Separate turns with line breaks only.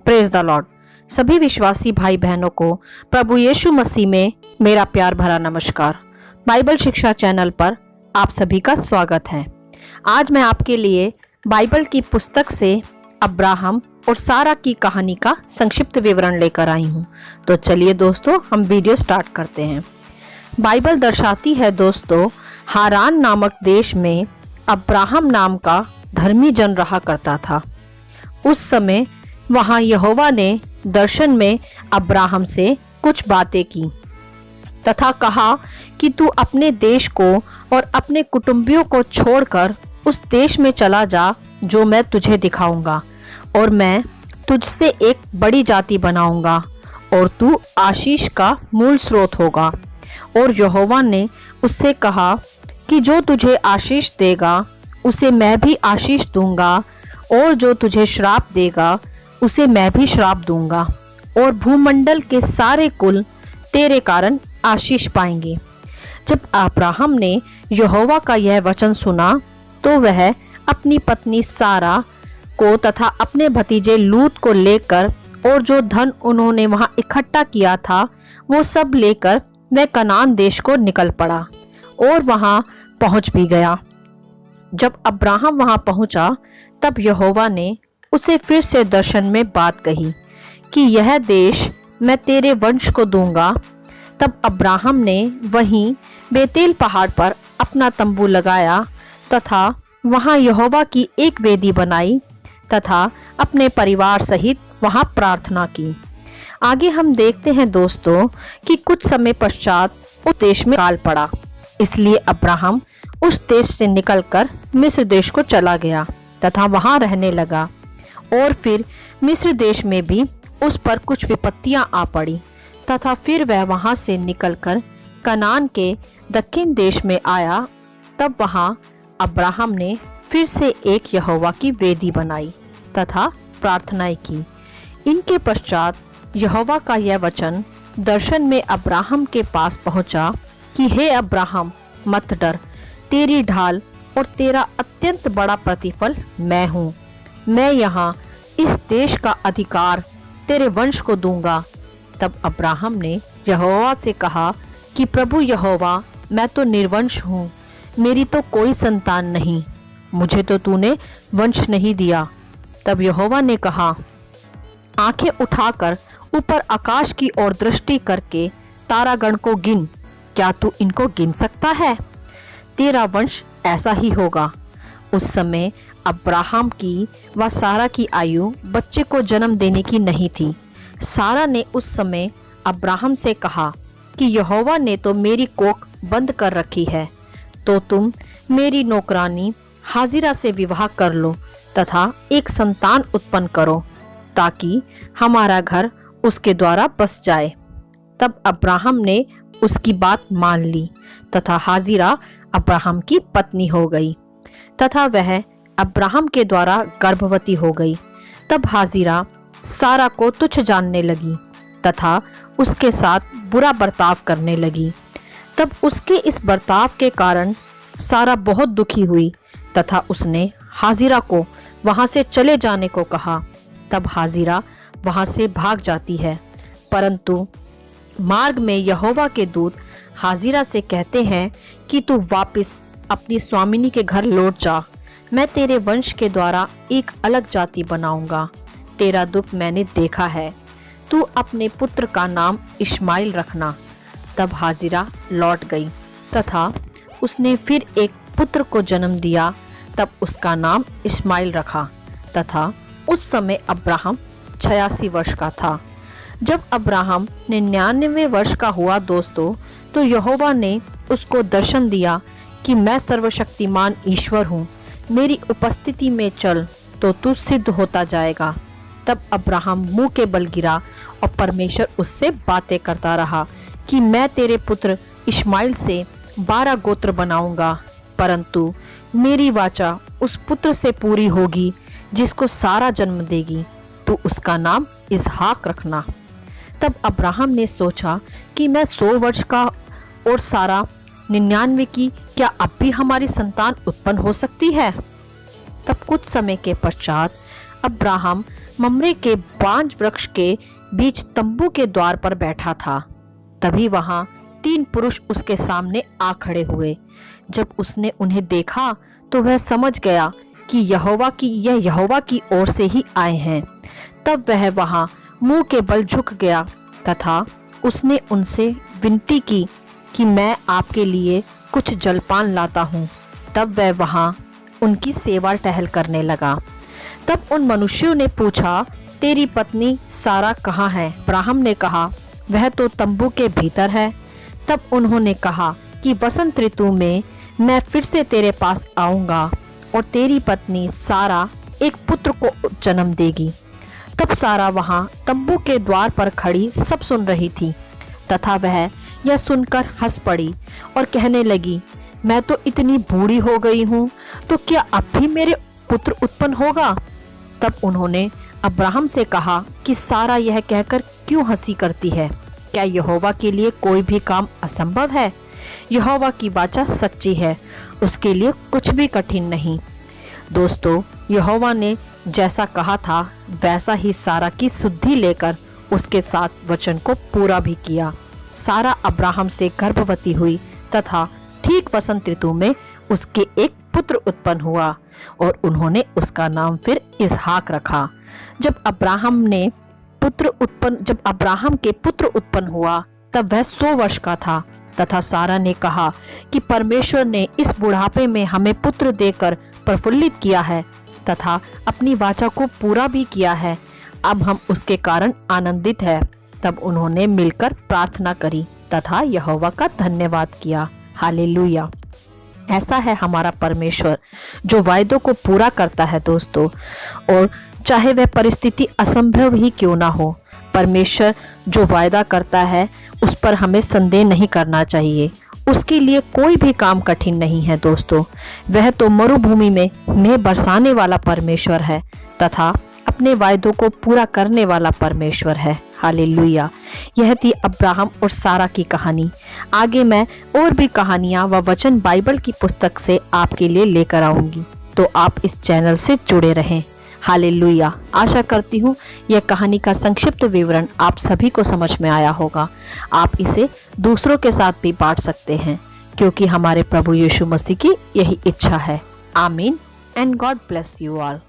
Praise the Lord. सभी विश्वासी भाई बहनों को प्रभु यीशु मसीह में मेरा प्यार भरा नमस्कार। बाइबल शिक्षा चैनल पर आप सभी का स्वागत है। आज मैं आपके लिए बाइबल की पुस्तक से अब्राहम और सारा की कहानी का संक्षिप्त विवरण लेकर आई हूँ। तो चलिए दोस्तों, हम वीडियो स्टार्ट करते हैं। बाइबल दर्शाती है दोस्तों, हारान नामक देश में अब्राहम नाम का धर्मी जन रहा करता था। उस समय वहाँ यहोवा ने दर्शन में अब्राहम से कुछ बातें की तथा कहा कि तू अपने देश को और अपने कुटुंबियों को छोड़कर उस देश में चला जा जो मैं तुझे दिखाऊंगा, और मैं तुझसे एक बड़ी जाति बनाऊंगा और तू आशीष का मूल स्रोत होगा। और यहोवा ने उससे कहा कि जो तुझे आशीष देगा उसे मैं भी आशीष दूंगा, और जो तुझे श्राप देगा उसे मैं भी श्राप दूंगा, और भूमंडल के सारे कुल तेरे कारण आशीष पाएंगे। जब अब्राहम ने यहोवा का यह वचन सुना तो वह अपनी पत्नी सारा को तथा अपने भतीजे लूत को लेकर और जो धन उन्होंने वहां इकट्ठा किया था वो सब लेकर वह कनान देश को निकल पड़ा और वहां पहुंच भी गया। जब अब्राहम वहां पहुंचा तब यहोवा ने उसे फिर से दर्शन में बात कही कि यह देश मैं तेरे वंश को दूंगा। तब अब्राहम ने वहीं बेतेल पहाड़ पर अपना तंबू लगाया तथा वहां यहोवा की एक वेदी बनाई तथा अपने परिवार सहित वहां प्रार्थना की। आगे हम देखते हैं दोस्तों कि कुछ समय पश्चात उस देश में काल पड़ा, इसलिए अब्राहम उस देश से निकलकर मिस्र देश को चला गया तथा वहां रहने लगा। और फिर मिस्र देश में भी उस पर कुछ विपत्तियां आ पड़ी तथा फिर वह वहां से निकलकर कनान के दक्षिण देश में आया। तब वहां अब्राहम ने फिर से एक यहोवा की वेदी बनाई तथा प्रार्थनाएं की। इनके पश्चात यहोवा का यह वचन दर्शन में अब्राहम के पास पहुंचा कि हे अब्राहम, मत डर, तेरी ढाल और तेरा अत्यंत बड़ा प्रतिफल मैं हूँ। मैं यहाँ इस देश का अधिकार तेरे वंश को दूंगा। तब अब्राहम ने यहोवा से कहा कि प्रभु यहोवा, मैं तो निर्वंश हूँ, मेरी तो कोई संतान नहीं, मुझे तो तूने वंश नहीं दिया। तब यहोवा ने कहा, आंखें उठाकर ऊपर आकाश की ओर दृष्टि करके तारागण को गिन, क्या तू इनको गिन सकता है? तेरा वंश ऐसा ही होगा। उस समय अब्राहम की व सारा की आयु बच्चे को जन्म देने की नहीं थी। सारा ने उस समय अब्राहम से कहा कि यहोवा ने तो मेरी कोख बंद कर रखी है, तो तुम मेरी नौकरानी हाजिरा से विवाह कर लो तथा एक संतान उत्पन्न करो, ताकि हमारा घर उसके द्वारा बस जाए। तब अब्राहम ने उसकी बात मान ली तथा हाजिरा अब्राहम की पत्नी हो गई तथा वह अब्राहम के द्वारा गर्भवती हो गई। तब हाजिरा सारा को तुच्छ जानने लगी तथा उसके साथ बुरा बर्ताव करने लगी। तब उसके इस बर्ताव के कारण सारा बहुत दुखी हुई तथा उसने हाजिरा को वहां से चले जाने को कहा। तब हाजिरा वहां से भाग जाती है, परंतु मार्ग में यहोवा के दूत हाजिरा से कहते हैं कि तू वापस अपनी स्वामिनी के घर लौट जा, मैं तेरे वंश के द्वारा एक अलग जाति बनाऊंगा। तेरा दुख मैंने देखा है, तू अपने पुत्र का नाम इश्माइल रखना। तब हाजिरा लौट गई तथा उसने फिर एक पुत्र को जन्म दिया। तब उसका नाम इश्माइल रखा तथा उस समय अब्राहम 86 वर्ष का था। जब अब्राहम 99 वर्ष का हुआ दोस्तों, तो यहोवा ने उसको दर्शन दिया कि मैं सर्वशक्तिमान ईश्वर हूँ, मेरी उपस्थिति में चल तो तू सिद्ध होता जाएगा। तब अब्राहम मुंह के बल गिरा और परमेश्वर उससे बातें करता रहा कि मैं तेरे पुत्र इश्माइल से 12 गोत्र बनाऊंगा, परंतु मेरी वाचा उस पुत्र से पूरी होगी जिसको सारा जन्म देगी, तो उसका नाम इसहाक रखना। तब अब्राहम ने सोचा कि मैं 100 वर्ष का और सारा 99 की, क्या अब भी हमारी संतान उत्पन्न हो सकती है? तब कुछ समय के पश्चात अब्राहम ममरे के बांज वृक्ष के बीच तंबू के द्वार पर बैठा था। तभी वहां 3 पुरुष उसके सामने आ खड़े हुए। जब उसने उन्हें देखा तो वह समझ गया कि यहोवा की ओर से ही आए हैं। तब वह वहां मुंह के बल झुक गया तथा उसने उनसे विनती की कि मैं आपके लिए कुछ जलपान लाता हूँ। तब वह वहां उनकी सेवा टहल करने लगा। तब उन मनुष्यों ने पूछा, तेरी पत्नी सारा कहाँ है? अब्राहम ने कहा, वह तो तंबू के भीतर है। तब उन्होंने कहा कि वसंत ऋतु में मैं फिर से तेरे पास आऊंगा और तेरी पत्नी सारा एक पुत्र को जन्म देगी। तब सारा वहां तंबू के द्वार पर खड़ी सब सुन रही थी तथा वह यह सुनकर हंस पड़ी और कहने लगी, मैं तो इतनी बूढ़ी हो गई हूँ, तो क्या अब भी मेरे पुत्र उत्पन्न होगा? तब उन्होंने अब्राहम से कहा कि सारा यह कहकर क्यों हंसी करती है? क्या यहोवा के लिए कोई भी काम असंभव है? यहोवा की वाचा सच्ची है, उसके लिए कुछ भी कठिन नहीं। दोस्तों, यहोवा ने जैसा कहा था वैसा ही सारा की सुधि लेकर उसके साथ वचन को पूरा भी किया। सारा अब्राहम से गर्भवती हुई तथा ठीक वसंत ऋतु में उसके एक पुत्र उत्पन्न हुआ और उन्होंने उसका नाम फिर इसहाक रखा। जब अब्राहम के पुत्र उत्पन्न हुआ तब वह 100 वर्ष का था तथा सारा ने कहा कि परमेश्वर ने इस बुढ़ापे में हमें पुत्र देकर प्रफुल्लित किया है तथा अपनी वाचा को पूरा भी किया है। अब हम उसके कारण आनंदित हैं। तब उन्होंने मिलकर प्रार्थना करी तथा यहोवा का धन्यवाद किया। हालेलुया। ऐसा है हमारा परमेश्वर जो वायदों को पूरा करता है दोस्तों, और चाहे वह परिस्थिति असंभव ही क्यों ना हो, परमेश्वर जो वायदा करता है उस पर हमें संदेह नहीं करना चाहिए। उसके लिए कोई भी काम कठिन नहीं है दोस्तों। वह तो मरुभूमि में मेंह बरसाने वाला परमेश्वर है तथा अपने वायदों को पूरा करने वाला परमेश्वर है। हालेलुया। यह थी अब्राहम और सारा की कहानी। आगे मैं और भी कहानियां व वचन बाइबल की पुस्तक से आपके लिए लेकर आऊंगी, तो आप इस चैनल से जुड़े रहें। हालेलुया। आशा करती हूँ यह कहानी का संक्षिप्त विवरण आप सभी को समझ में आया होगा। आप इसे दूसरों के साथ भी बांट सकते हैं, क्योंकि हमारे प्रभु यीशु मसीह की यही इच्छा है। आमीन and God bless you all.